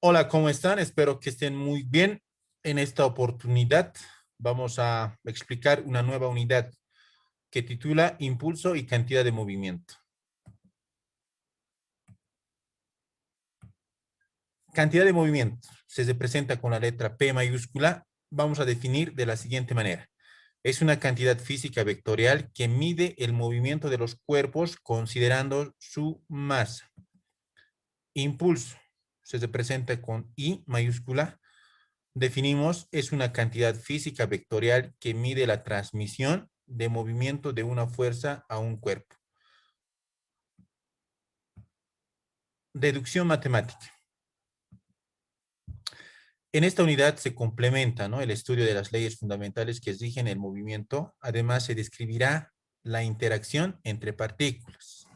Hola, ¿cómo están? Espero que estén muy bien. En esta oportunidad vamos a explicar una nueva unidad que titula Impulso y cantidad de movimiento. Cantidad de movimiento se representa con la letra P mayúscula. Vamos a definir de la siguiente manera. Es una cantidad física vectorial que mide el movimiento de los cuerpos considerando su masa. Impulso se representa con I mayúscula. Definimos, es una cantidad física vectorial que mide la transmisión de movimiento de una fuerza a un cuerpo. Deducción matemática. En esta unidad se complementa, ¿no?, el estudio de las leyes fundamentales que rigen el movimiento. Además, se describirá la interacción entre partículas.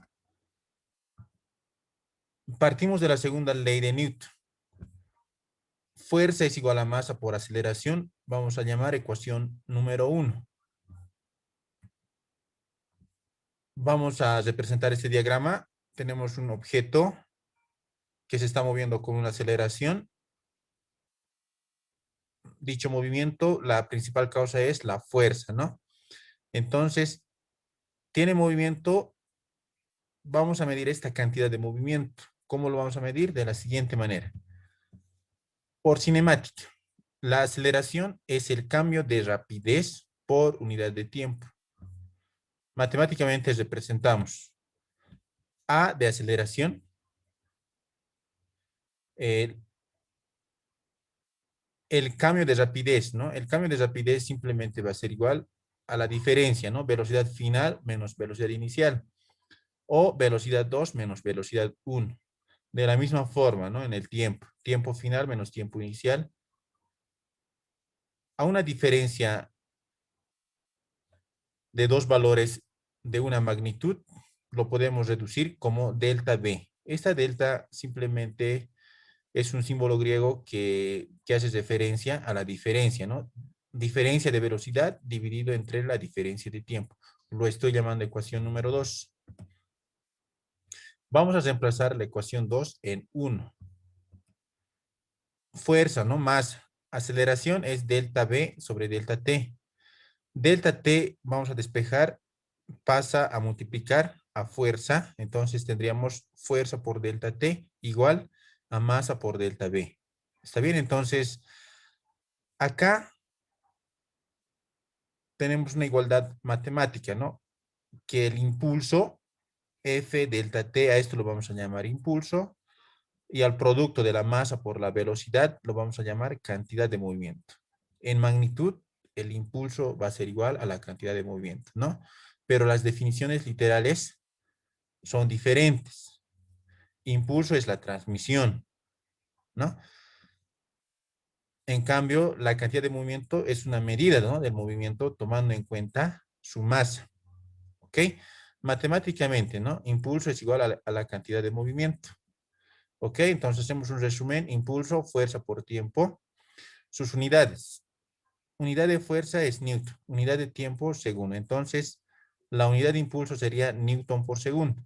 Partimos de la segunda ley de Newton. Fuerza es igual a masa por aceleración. Vamos a llamar ecuación número 1. Vamos a representar este diagrama. Tenemos un objeto que se está moviendo con una aceleración. Dicho movimiento, la principal causa es la fuerza, ¿no? Entonces, tiene movimiento, vamos a medir esta cantidad de movimiento. ¿Cómo lo vamos a medir? De la siguiente manera. Por cinemática, la aceleración es el cambio de rapidez por unidad de tiempo. Matemáticamente representamos A de aceleración, el cambio de rapidez, ¿no? El cambio de rapidez simplemente va a ser igual a la diferencia, ¿no? Velocidad final menos velocidad inicial. O velocidad 2 menos velocidad 1. De la misma forma, ¿no? En el tiempo. Tiempo final menos tiempo inicial. A una diferencia de dos valores de una magnitud, lo podemos reducir como delta V. Esta delta simplemente es un símbolo griego que hace referencia a la diferencia, ¿no? Diferencia de velocidad dividido entre la diferencia de tiempo. Lo estoy llamando ecuación número 2. Vamos a reemplazar la ecuación 2 en 1. Fuerza, ¿no? Masa. Aceleración es delta V sobre delta T. Delta T vamos a despejar, pasa a multiplicar a fuerza. Entonces tendríamos fuerza por delta T igual a masa por delta V. ¿Está bien? Entonces, acá tenemos una igualdad matemática, ¿no? Que el impulso F delta T, a esto lo vamos a llamar impulso, y al producto de la masa por la velocidad lo vamos a llamar cantidad de movimiento. En magnitud, el impulso va a ser igual a la cantidad de movimiento, ¿no? Pero las definiciones literales son diferentes. Impulso es la transmisión, ¿no? En cambio, la cantidad de movimiento es una medida, ¿no?, del movimiento tomando en cuenta su masa, ¿ok? Matemáticamente, ¿no? Impulso es igual a la cantidad de movimiento. ¿Ok? Entonces hacemos un resumen. Impulso, fuerza por tiempo. Sus unidades. Unidad de fuerza es Newton. Unidad de tiempo, segundo. Entonces, la unidad de impulso sería Newton por segundo.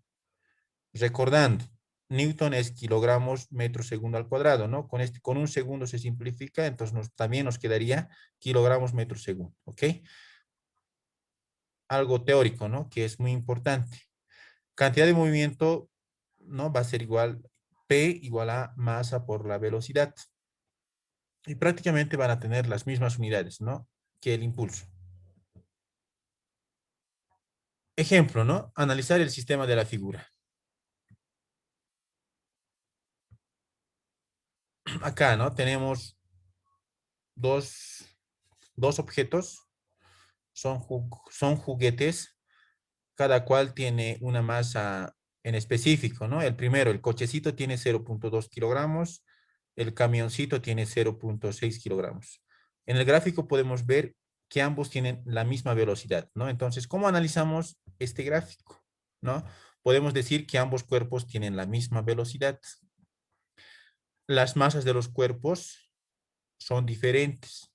Recordando, Newton es kilogramos metro segundo al cuadrado, ¿no? Con un segundo se simplifica, entonces también nos quedaría kilogramos metro segundo, ¿ok? Algo teórico, ¿no? Que es muy importante. Cantidad de movimiento, ¿no? Va a ser igual, P igual a masa por la velocidad. Y prácticamente van a tener las mismas unidades, ¿no?, que el impulso. Ejemplo, ¿no? Analizar el sistema de la figura. Acá, ¿no? Tenemos dos, dos objetos, son juguetes, cada cual tiene una masa en específico, ¿no? El primero, el cochecito tiene 0.2 kilogramos, el camioncito tiene 0.6 kilogramos. En el gráfico podemos ver que ambos tienen la misma velocidad, ¿no? Entonces, ¿cómo analizamos este gráfico? ¿No? Podemos decir que ambos cuerpos tienen la misma velocidad. Las masas de los cuerpos son diferentes.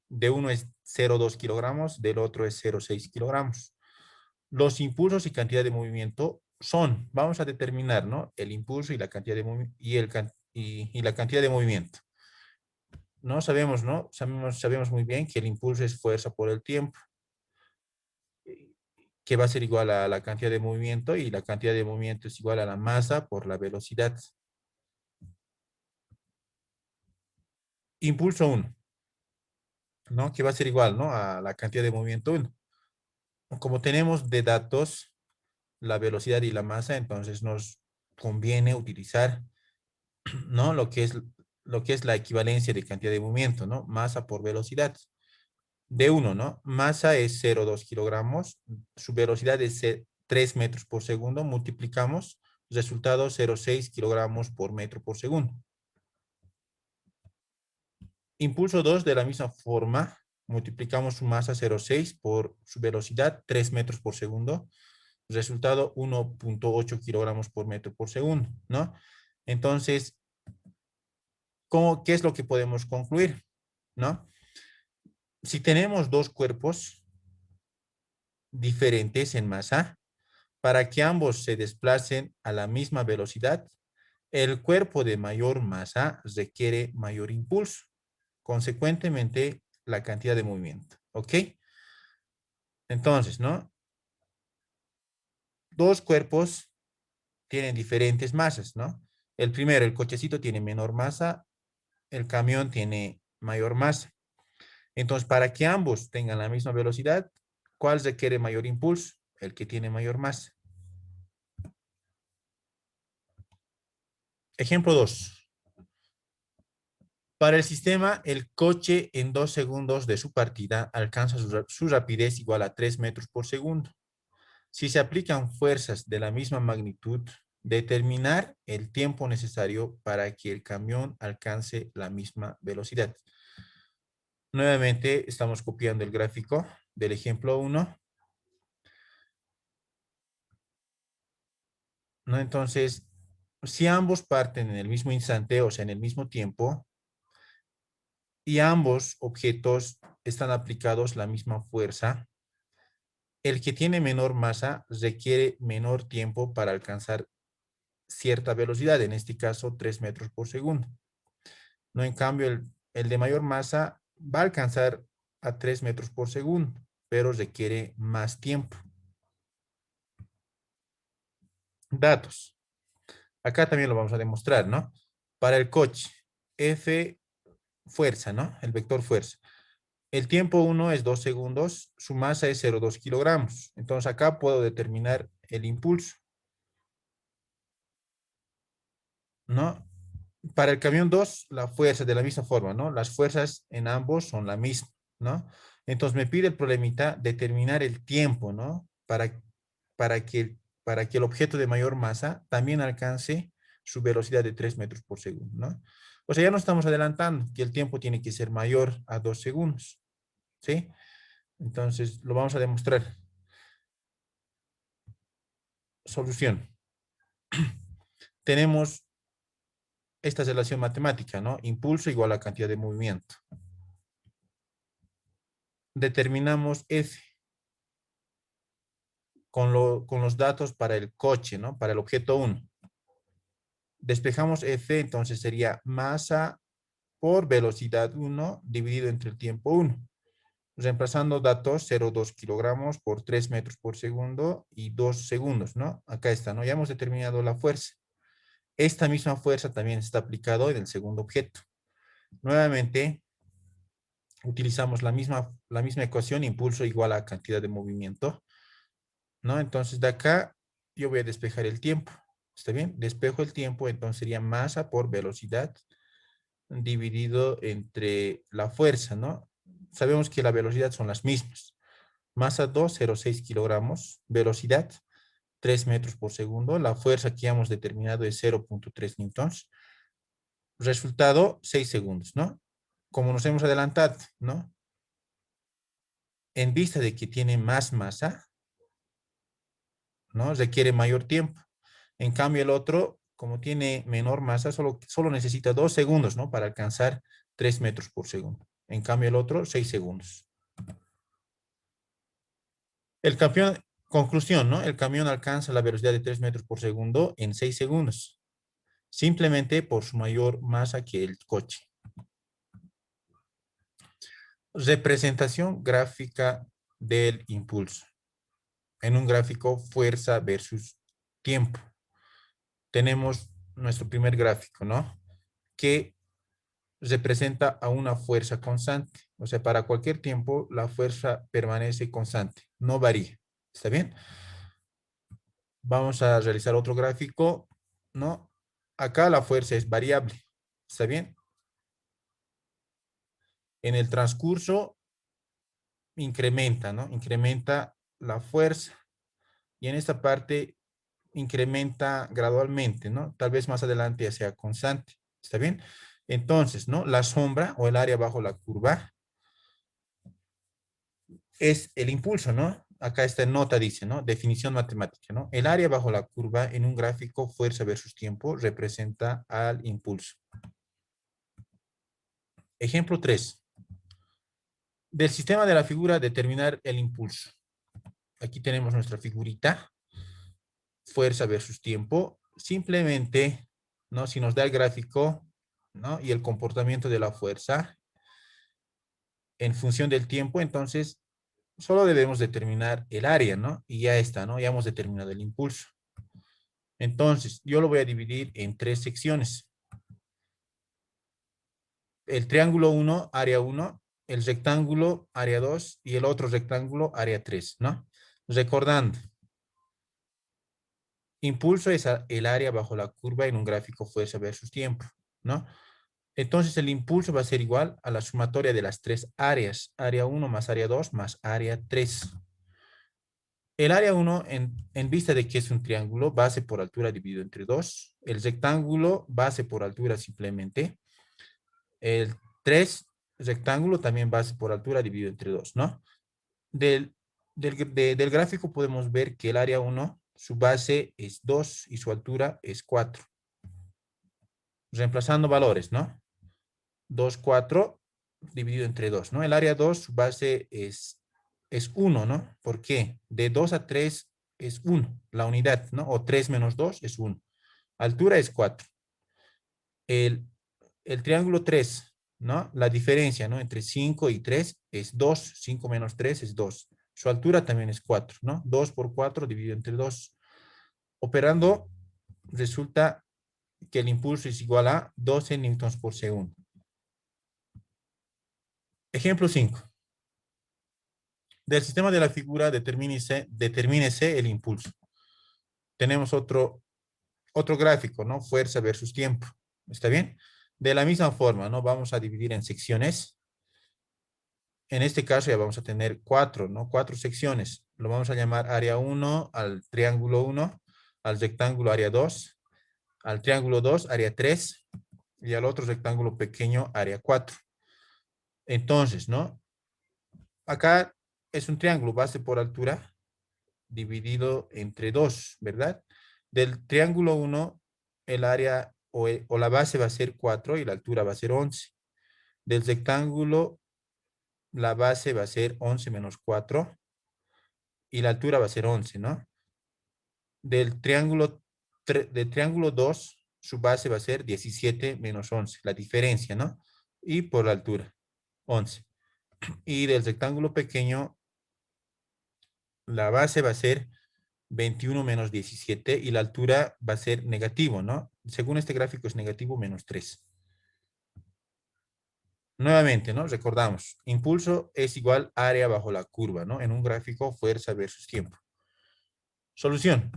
De uno es 0,2 kilogramos, del otro es 0,6 kilogramos. Los impulsos y cantidad de movimiento son, vamos a determinar, ¿no?, el impulso y la cantidad de movimiento y la cantidad de movimiento. No sabemos, ¿no? Sabemos muy bien que el impulso es fuerza por el tiempo, que va a ser igual a la cantidad de movimiento y la cantidad de movimiento es igual a la masa por la velocidad. Impulso 1, ¿no? Que va a ser igual, ¿no? A la cantidad de movimiento 1. Como tenemos de datos la velocidad y la masa, entonces nos conviene utilizar, ¿no? Lo que es la equivalencia de cantidad de movimiento, ¿no? Masa por velocidad. De 1, ¿no? Masa es 0,2 kilogramos, su velocidad es 3 metros por segundo, multiplicamos, resultado 0,6 kilogramos por metro por segundo. Impulso 2, de la misma forma, multiplicamos su masa 0,6 por su velocidad 3 metros por segundo, resultado 1,8 kilogramos por metro por segundo, ¿no? Entonces, ¿qué es lo que podemos concluir? ¿No? Si tenemos dos cuerpos diferentes en masa, para que ambos se desplacen a la misma velocidad, el cuerpo de mayor masa requiere mayor impulso, consecuentemente la cantidad de movimiento, ¿ok? Entonces, ¿no? Dos cuerpos tienen diferentes masas, ¿no? El primero, el cochecito tiene menor masa, el camión tiene mayor masa. Entonces, para que ambos tengan la misma velocidad, ¿cuál requiere mayor impulso? El que tiene mayor masa. Ejemplo 2. Para el sistema, el coche en 2 segundos de su partida alcanza su rapidez igual a 3 metros por segundo. Si se aplican fuerzas de la misma magnitud, determinar el tiempo necesario para que el camión alcance la misma velocidad. Nuevamente estamos copiando el gráfico del ejemplo 1, ¿no? Entonces, si ambos parten en el mismo instante, o sea, en el mismo tiempo, y ambos objetos están aplicados la misma fuerza, el que tiene menor masa requiere menor tiempo para alcanzar cierta velocidad, en este caso 3 metros por segundo. No, en cambio, el de mayor masa va a alcanzar a 3 metros por segundo, pero requiere más tiempo. Datos. Acá también lo vamos a demostrar, ¿no? Para el coche, F fuerza, ¿no? El vector fuerza. El tiempo 1 es 2 segundos, su masa es 0,2 kilogramos. Entonces acá puedo determinar el impulso, ¿no? Para el camión 2, la fuerza de la misma forma, ¿no? Las fuerzas en ambos son la misma, ¿no? Entonces me pide el problemita determinar el tiempo, ¿no? Para que, para que el objeto de mayor masa también alcance su velocidad de 3 metros por segundo, ¿no? O sea, ya nos estamos adelantando que el tiempo tiene que ser mayor a 2 segundos, ¿sí? Entonces lo vamos a demostrar. Solución. Tenemos esta relación matemática, ¿no? Impulso igual a cantidad de movimiento. Determinamos F con los datos para el coche, ¿no? Para el objeto 1. Despejamos F, entonces sería masa por velocidad 1 dividido entre el tiempo 1. Reemplazando datos 0,2 kilogramos por 3 metros por segundo y 2 segundos, ¿no? Acá está, ¿no? Ya hemos determinado la fuerza. Esta misma fuerza también está aplicada en el segundo objeto. Nuevamente, utilizamos la misma ecuación, impulso igual a cantidad de movimiento, ¿no? Entonces, de acá yo voy a despejar el tiempo. ¿Está bien? Despejo el tiempo, entonces sería masa por velocidad dividido entre la fuerza, ¿no? Sabemos que la velocidad son las mismas. Masa 2,06 kilogramos, velocidad 3 metros por segundo, la fuerza que hemos determinado es 0,3 newtons, resultado 6 segundos, ¿no? Como nos hemos adelantado, ¿no? En vista de que tiene más masa, ¿no? Requiere mayor tiempo. En cambio, el otro, como tiene menor masa, solo necesita 2 segundos, ¿no? Para alcanzar 3 metros por segundo. En cambio, el otro, 6 segundos. El camión, conclusión, ¿no? El camión alcanza la velocidad de 3 metros por segundo en 6 segundos. simplemente por su mayor masa que el coche. Representación gráfica del impulso. En un gráfico, fuerza versus tiempo. Tenemos nuestro primer gráfico, ¿no? Que representa a una fuerza constante. O sea, para cualquier tiempo, la fuerza permanece constante, no varía. ¿Está bien? Vamos a realizar otro gráfico, ¿no? Acá la fuerza es variable. ¿Está bien? En el transcurso incrementa, ¿no? Incrementa la fuerza. Y en esta parte incrementa gradualmente, ¿no? Tal vez más adelante ya sea constante. ¿Está bien? Entonces, ¿no? La sombra o el área bajo la curva es el impulso, ¿no? Acá esta nota dice, ¿no? Definición matemática, ¿no? El área bajo la curva en un gráfico fuerza versus tiempo representa al impulso. Ejemplo 3. Del sistema de la figura determinar el impulso. Aquí tenemos nuestra figurita. Fuerza versus tiempo. Simplemente, ¿no? Si nos da el gráfico, ¿no? Y el comportamiento de la fuerza en función del tiempo, entonces solo debemos determinar el área, ¿no? Y ya está, ¿no? Ya hemos determinado el impulso. Entonces, yo lo voy a dividir en 3 secciones. El triángulo 1, área 1, el rectángulo, área 2, y el otro rectángulo, área 3, ¿no? Recordando, impulso es el área bajo la curva en un gráfico fuerza versus tiempo, ¿no? Entonces, el impulso va a ser igual a la sumatoria de las 3 áreas, área 1 más área 2 más área 3. El área 1, en vista de que es un triángulo, base por altura dividido entre 2. El rectángulo, base por altura simplemente. El 3 rectángulo, también base por altura dividido entre 2, ¿no? Del gráfico podemos ver que el área 1, su base es 2 y su altura es 4. Reemplazando valores, ¿no? 2, 4 dividido entre 2, ¿no? El área 2, su base es 1, ¿no? ¿Por qué? De 2 a 3 es 1, la unidad, ¿no? O 3 menos 2 es 1. Altura es 4. El, el triángulo 3, ¿no? La diferencia, ¿no? Entre 5 y 3 es 2. 5 menos 3 es 2. Su altura también es 4, ¿no? 2 por 4 dividido entre 2. Operando, resulta que el impulso es igual a 12 newtons por segundo. Ejemplo 5. Del sistema de la figura determínese el impulso. Tenemos otro gráfico, ¿no? Fuerza versus tiempo. ¿Está bien? De la misma forma, ¿no? Vamos a dividir en secciones. En este caso ya vamos a tener 4, ¿no? 4 secciones. Lo vamos a llamar área 1 al triángulo 1, al rectángulo área 2, al triángulo 2, área 3, y al otro rectángulo pequeño, área 4. Entonces, ¿no? Acá es un triángulo base por altura dividido entre 2, ¿verdad? Del triángulo 1, el área o la base va a ser 4 y la altura va a ser 11. Del rectángulo, la base va a ser 11 menos 4 y la altura va a ser 11, ¿no? Del triángulo 2, su base va a ser 17 menos 11, la diferencia, ¿no? Y por la altura, 11. Y del rectángulo pequeño, la base va a ser 21 menos 17 y la altura va a ser negativo, ¿no? Según este gráfico es negativo menos 3. Nuevamente, ¿no? Recordamos, impulso es igual área bajo la curva, ¿no? En un gráfico fuerza versus tiempo. Solución.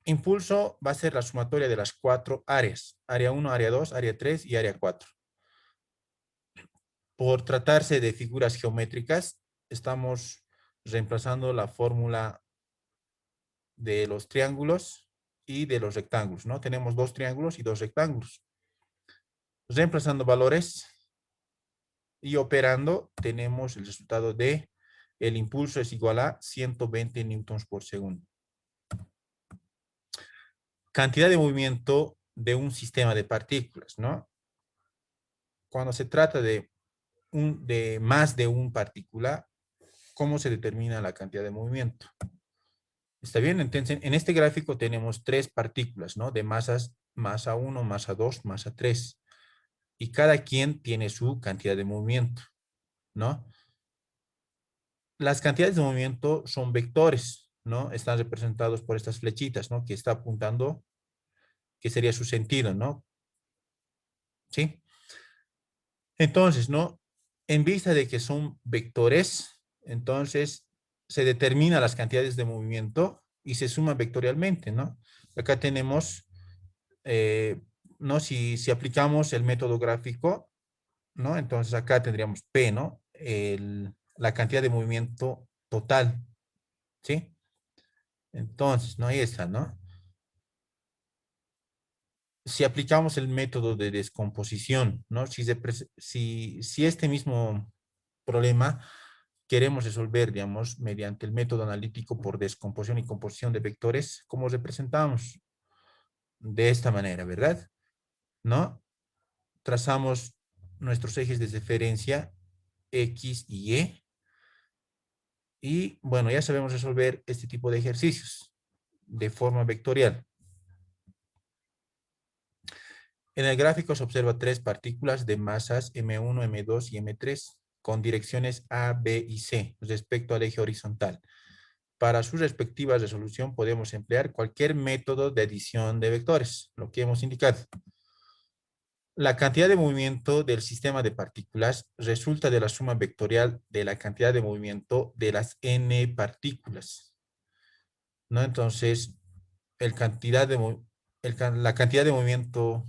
Impulso va a ser la sumatoria de las 4 áreas. Área 1, área 2, área 3 y área 4. Por tratarse de figuras geométricas, estamos reemplazando la fórmula de los triángulos y de los rectángulos, ¿no? Tenemos 2 triángulos y 2 rectángulos. Reemplazando valores y operando, tenemos el resultado de el impulso es igual a 120 newtons por segundo. Cantidad de movimiento de un sistema de partículas, ¿no? Cuando se trata de más de un partícula, ¿cómo se determina la cantidad de movimiento? ¿Está bien? Entonces, en este gráfico tenemos 3 partículas, ¿no? De masas masa 1, masa 2, masa 3. Y cada quien tiene su cantidad de movimiento, ¿no? Las cantidades de movimiento son vectores, ¿no? Están representados por estas flechitas, ¿no? Que está apuntando, que sería su sentido, ¿no? ¿Sí? Entonces, ¿no? En vista de que son vectores, entonces se determina las cantidades de movimiento y se suma vectorialmente, ¿no? Acá tenemos, eh, ¿no? Si aplicamos el método gráfico, ¿no? Entonces acá tendríamos P, ¿no? La cantidad de movimiento total, ¿sí? Entonces, ¿no? Ahí está, ¿no? Si aplicamos el método de descomposición, ¿no? Si este mismo problema queremos resolver, digamos, mediante el método analítico por descomposición y composición de vectores, ¿cómo representamos? De esta manera, ¿verdad? ¿No? Trazamos nuestros ejes de referencia X y Y. Y bueno, ya sabemos resolver este tipo de ejercicios de forma vectorial. En el gráfico se observa tres partículas de masas M1, M2 y M3 con direcciones A, B y C respecto al eje horizontal. Para su respectiva resolución podemos emplear cualquier método de adición de vectores, lo que hemos indicado. La cantidad de movimiento del sistema de partículas resulta de la suma vectorial de la cantidad de movimiento de las n partículas, ¿no? Entonces, la cantidad de movimiento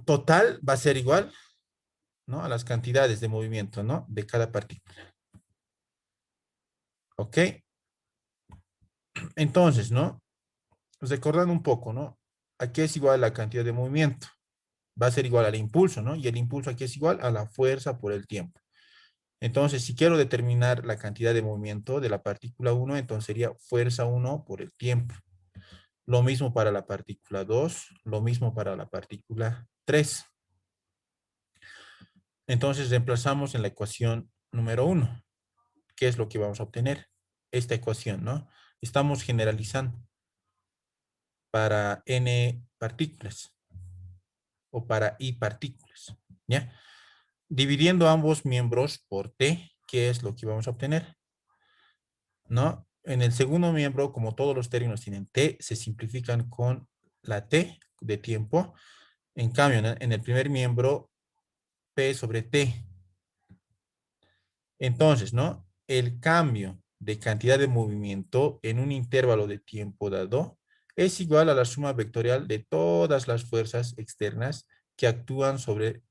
total va a ser igual, ¿no? A las cantidades de movimiento, ¿no? De cada partícula. ¿Ok? Entonces, ¿no? Recordando un poco, ¿no? Aquí es igual la cantidad de movimiento. Va a ser igual al impulso, ¿no? Y el impulso aquí es igual a la fuerza por el tiempo. Entonces, si quiero determinar la cantidad de movimiento de la partícula 1, entonces sería fuerza 1 por el tiempo. Lo mismo para la partícula 2, lo mismo para la partícula 3. Entonces, reemplazamos en la ecuación número 1. ¿Qué es lo que vamos a obtener? Esta ecuación, ¿no? Estamos generalizando para n partículas o para i partículas, ¿ya? Dividiendo ambos miembros por t, ¿qué es lo que vamos a obtener? ¿No? En el segundo miembro, como todos los términos tienen t, se simplifican con la t de tiempo. En cambio, en el primer miembro, p sobre t. Entonces, ¿no? El cambio de cantidad de movimiento en un intervalo de tiempo dado es igual a la suma vectorial de todas las fuerzas externas que actúan sobre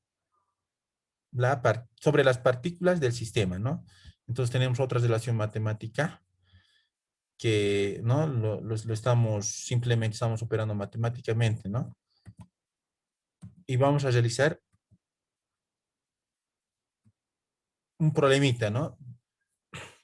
las partículas del sistema, ¿no? Entonces tenemos otra relación matemática que, ¿no? Simplemente estamos operando matemáticamente, ¿no? Y vamos a realizar un problemita, ¿no?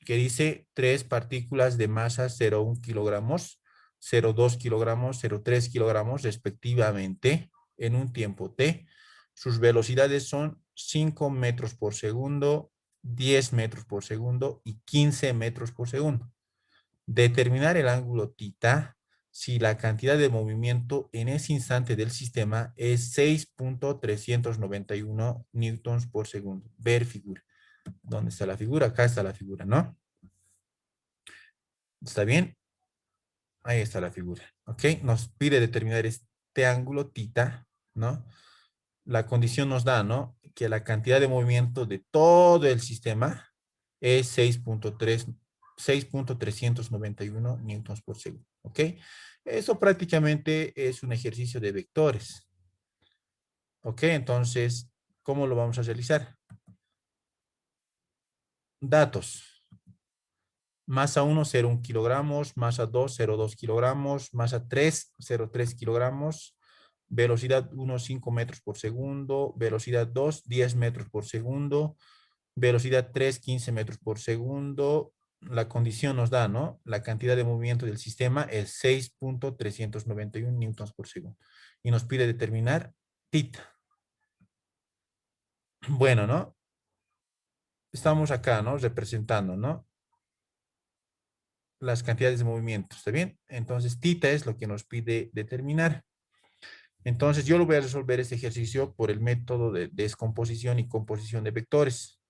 Que dice tres partículas de masa 0,1 kilogramos, 0,2 kilogramos, 0,3 kilogramos respectivamente en un tiempo t. Sus velocidades son 5 metros por segundo, 10 metros por segundo y 15 metros por segundo. Determinar el ángulo tita si la cantidad de movimiento en ese instante del sistema es 6.391 newtons por segundo. Ver figura. ¿Dónde está la figura? Acá está la figura, ¿no? ¿Está bien? Ahí está la figura. ¿Ok? Nos pide determinar este ángulo tita, ¿no? La condición nos da, ¿no? Que la cantidad de movimiento de todo el sistema es 6.391 newtons por segundo. ¿Ok? Eso prácticamente es un ejercicio de vectores. ¿Ok? Entonces, ¿cómo lo vamos a realizar? Datos. Masa 1, 0,1 kilogramos. Masa 2, 0,2 kilogramos. Masa 3, 0,3 kilogramos. Velocidad 1, 5 metros por segundo. Velocidad 2, 10 metros por segundo. Velocidad 3, 15 metros por segundo. La condición nos da, ¿no? La cantidad de movimiento del sistema es 6.391 newtons por segundo. Y nos pide determinar tita. Bueno, ¿no? Estamos acá, ¿no? Representando, ¿no? las cantidades de movimiento, ¿está bien? Entonces, tita es lo que nos pide determinar. Entonces, yo lo voy a resolver este ejercicio por el método de descomposición y composición de vectores.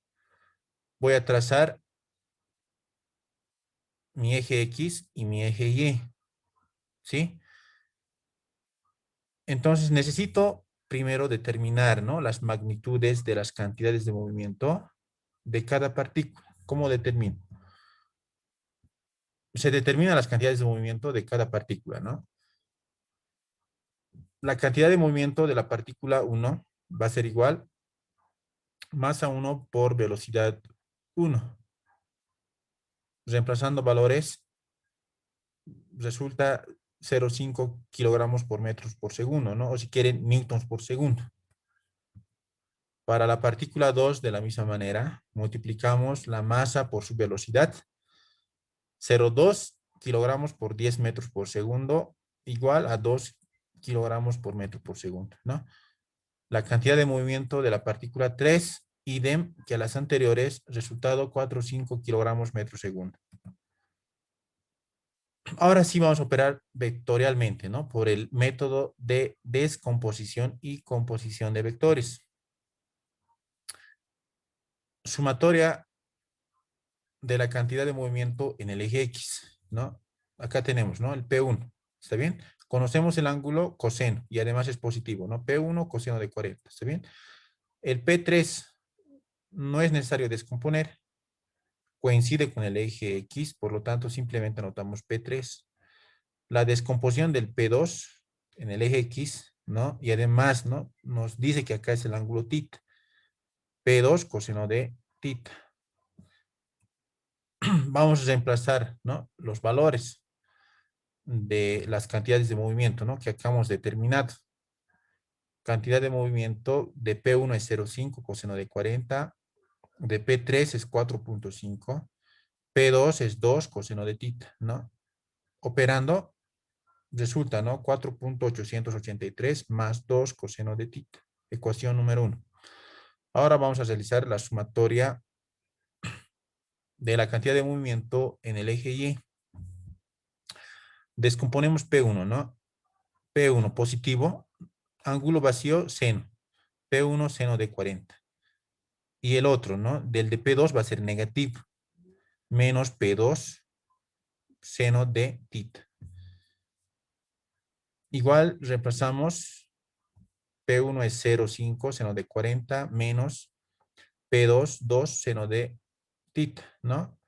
Voy a trazar mi eje X y mi eje Y, ¿sí? Entonces, necesito primero determinar, ¿no?, las magnitudes de las cantidades de movimiento de cada partícula. ¿Cómo determino? Se determinan las cantidades de movimiento de cada partícula, ¿no? La cantidad de movimiento de la partícula 1 va a ser igual masa 1 por velocidad 1. Reemplazando valores, resulta 0,5 kilogramos por metros por segundo, ¿no? O si quieren, newtons por segundo. Para la partícula 2, de la misma manera, multiplicamos la masa por su velocidad. 0,2 kilogramos por 10 metros por segundo, igual a 2 kilogramos por metro por segundo, ¿no? La cantidad de movimiento de la partícula 3, idem que a las anteriores, resultado 4,5 kilogramos metro segundo. Ahora sí vamos a operar vectorialmente, ¿no? Por el método de descomposición y composición de vectores. Sumatoria de la cantidad de movimiento en el eje X, ¿no? Acá tenemos, ¿no?, el P1, ¿está bien? Conocemos el ángulo coseno y además es positivo, ¿no? P1 coseno de 40, ¿está bien? El P3 no es necesario descomponer, coincide con el eje X, por lo tanto simplemente anotamos P3. La descomposición del P2 en el eje X, ¿no? Y además, ¿no?, nos dice que acá es el ángulo θ. P2 coseno de θ. Vamos a reemplazar, ¿no?, los valores de las cantidades de movimiento, ¿no?, que acabamos determinado. Cantidad de movimiento de P1 es 0,5 coseno de 40, de P3 es 4,5, P2 es 2 coseno de θ, ¿no? Operando, resulta, ¿no?, 4,883 más 2 coseno de θ. Ecuación número 1. Ahora vamos a realizar la sumatoria de la cantidad de movimiento en el eje Y. Descomponemos P1, ¿no? P1 positivo, ángulo vacío, seno. P1 seno de 40. Y el otro, ¿no?, del de P2 va a ser negativo, menos P2 seno de θ. Igual reemplazamos, P1 es 0,5 seno de 40 menos P2, 2 seno de θ, ¿no?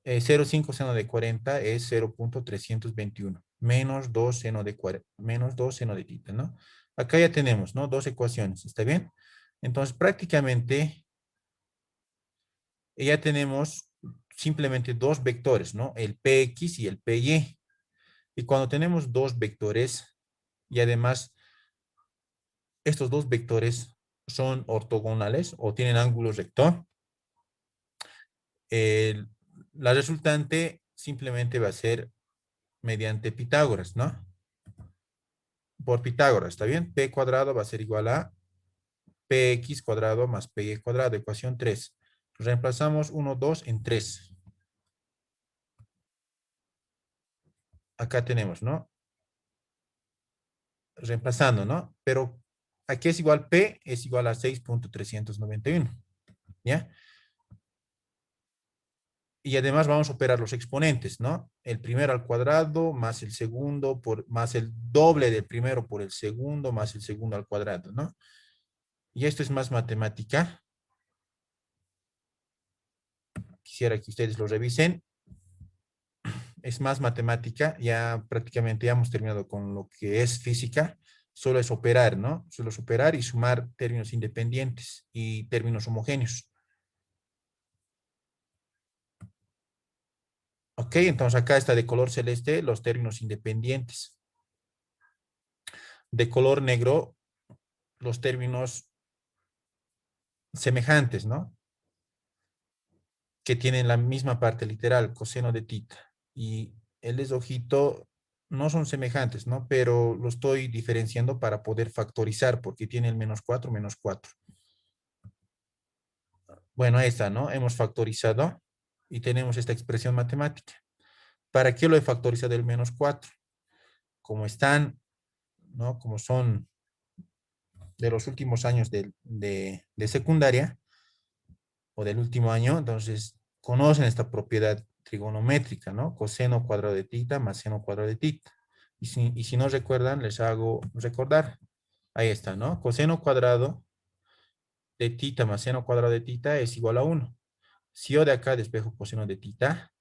0,5 seno de 40 es 0,321 menos 2 seno de 40, menos 2 seno de θ, ¿no? Acá ya tenemos, ¿no?, dos ecuaciones, ¿está bien? Entonces prácticamente ya tenemos simplemente dos vectores, ¿no?, el Px y el Py. Y cuando tenemos dos vectores y además estos dos vectores son ortogonales o tienen ángulo recto, el- la resultante simplemente va a ser mediante Pitágoras, ¿no? Por Pitágoras, ¿está bien? P cuadrado va a ser igual a Px cuadrado más Py cuadrado, ecuación 3. Reemplazamos 1, 2 en 3. Acá tenemos, ¿no? Reemplazando, ¿no? Pero aquí es igual, P es igual a 6,391, ¿ya? Y además vamos a operar los exponentes, ¿no? El primero al cuadrado más el segundo más el doble del primero por el segundo más el segundo al cuadrado, ¿no? Y esto es más matemática. Quisiera que ustedes lo revisen. Es más matemática. Ya prácticamente ya hemos terminado con lo que es física. Solo es operar, ¿no? Solo es operar y sumar términos independientes y términos homogéneos. Ok, entonces acá está de color celeste los términos independientes. De color negro los términos semejantes, ¿no?, que tienen la misma parte literal, coseno de θ. Y el esojito no son semejantes, ¿no? Pero lo estoy diferenciando para poder factorizar, porque tiene el menos 4, menos 4. Bueno, esta, ¿no? Hemos factorizado y tenemos esta expresión matemática. ¿Para qué lo he factorizado el menos 4? Como están, ¿no? Como son de los últimos años de secundaria o del último año, entonces conocen esta propiedad trigonométrica, ¿no? Coseno cuadrado de tita más seno cuadrado de tita. Y si no recuerdan, les hago recordar. Ahí está, ¿no? Coseno cuadrado de tita más seno cuadrado de tita es igual a 1. Si yo de acá despejo coseno de tita,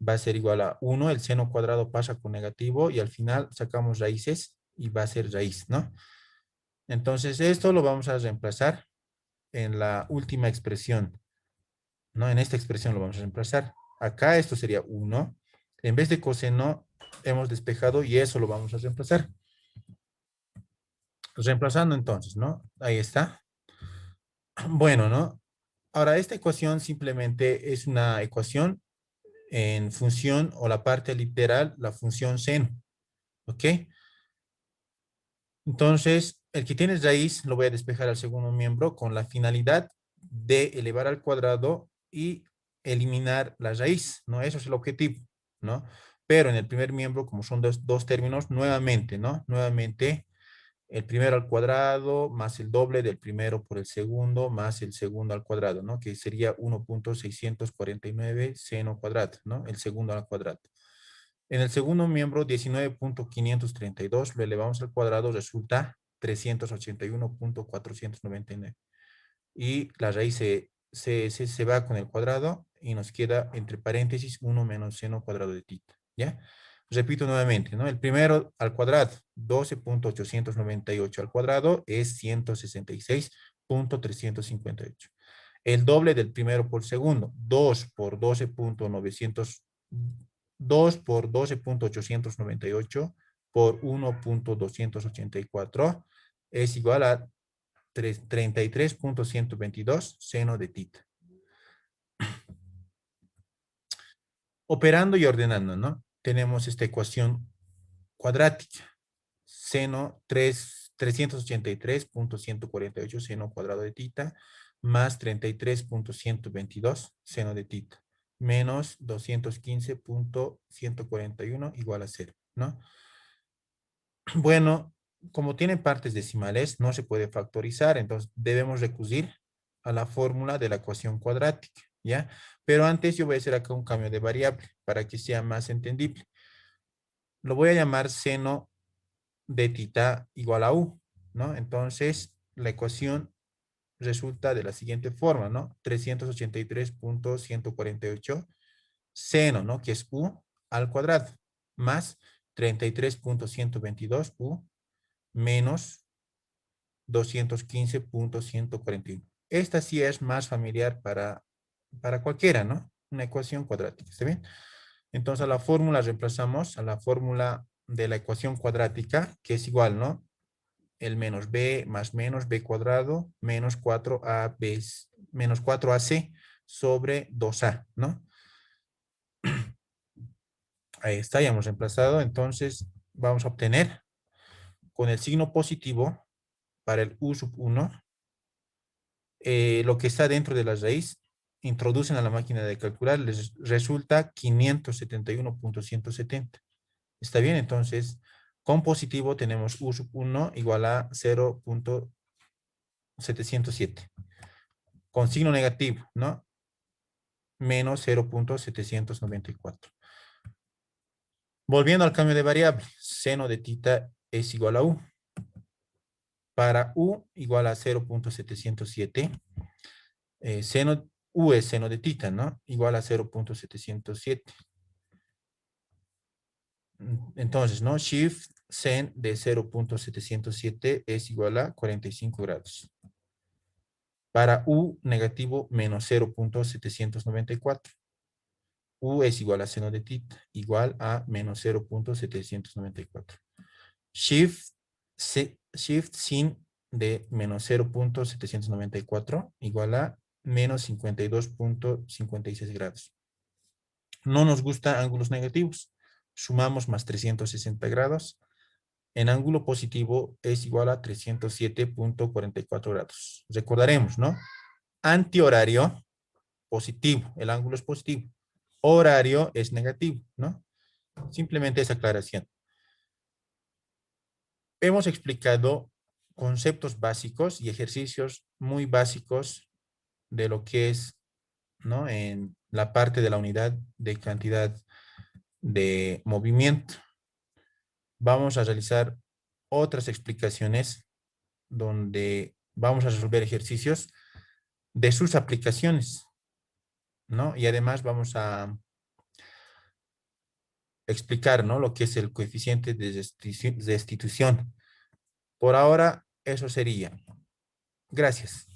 va a ser igual a 1. El seno cuadrado pasa con negativo y al final sacamos raíces y va a ser raíz, ¿no? Entonces, esto lo vamos a reemplazar en la última expresión, ¿no? En esta expresión lo vamos a reemplazar. Acá esto sería 1. En vez de coseno, hemos despejado y eso lo vamos a reemplazar. Reemplazando entonces, ¿no? Ahí está. Bueno, ¿no? Ahora, esta ecuación simplemente es una ecuación en función o la parte literal, la función seno, ¿ok? Entonces, el que tiene raíz lo voy a despejar al segundo miembro con la finalidad de elevar al cuadrado y eliminar la raíz, ¿no? Eso es el objetivo, ¿no? Pero en el primer miembro, como son dos términos, nuevamente, ¿no? Nuevamente, el primero al cuadrado más el doble del primero por el segundo más el segundo al cuadrado, ¿no? Que sería 1.649 seno cuadrado, ¿no? El segundo al cuadrado. En el segundo miembro, 19.532 lo elevamos al cuadrado, resulta 381.499. Y la raíz se va con el cuadrado y nos queda entre paréntesis 1 menos seno cuadrado de tita, ¿ya? Repito nuevamente, ¿no? El primero al cuadrado, 12.898 al cuadrado es 166.358. El doble del primero por segundo, 2 por 12.900, 2 por 12.898 por 1.284 es igual a 33.122 seno de tita. Operando y ordenando, ¿no? Tenemos esta ecuación cuadrática. Seno 383.148 seno cuadrado de tita más 33.122 seno de tita menos 215.141 igual a 0, ¿no? Bueno, como tiene partes decimales, no se puede factorizar, entonces debemos recurrir a la fórmula de la ecuación cuadrática, ¿ya? Pero antes yo voy a hacer acá un cambio de variable para que sea más entendible. Lo voy a llamar seno de tita igual a u, ¿no? Entonces, la ecuación resulta de la siguiente forma, ¿no? 383.148 seno, ¿no? Que es u al cuadrado, más 33.122 u menos 215.141. Esta sí es más familiar para cualquiera, ¿no? Una ecuación cuadrática, ¿está bien? Entonces, a la fórmula reemplazamos a la fórmula de la ecuación cuadrática, que es igual, ¿no? El menos b más menos b cuadrado menos 4ab, menos 4ac sobre 2a, ¿no? Ahí está, ya hemos reemplazado. Entonces, vamos a obtener con el signo positivo para el u sub 1, lo que está dentro de la raíz, introducen a la máquina de calcular, les resulta 571.170. ¿Está bien? Entonces, con positivo tenemos u sub 1 igual a 0.707. Con signo negativo, ¿no? Menos 0.794. Volviendo al cambio de variable, seno de tita es igual a u. Para u igual a 0.707, seno, u es seno de tita, ¿no? Igual a 0.707. Entonces, ¿no? Shift sen de 0.707 es igual a 45 grados. Para u negativo menos 0.794. U es igual a seno de tita, igual a menos 0.794. Shift, shift sin de menos 0.794 igual a menos 52.56 grados. No nos gustan ángulos negativos. Sumamos más 360 grados. En ángulo positivo es igual a 307.44 grados. Recordaremos, ¿no? Antihorario, positivo. El ángulo es positivo. Horario es negativo, ¿no? Simplemente esa aclaración. Hemos explicado conceptos básicos y ejercicios muy básicos de lo que es, ¿no? En la parte de la unidad de cantidad de movimiento. Vamos a realizar otras explicaciones donde vamos a resolver ejercicios de sus aplicaciones, ¿no? Y además vamos a explicar, ¿no? Lo que es el coeficiente de destitución. Por ahora, eso sería. Gracias.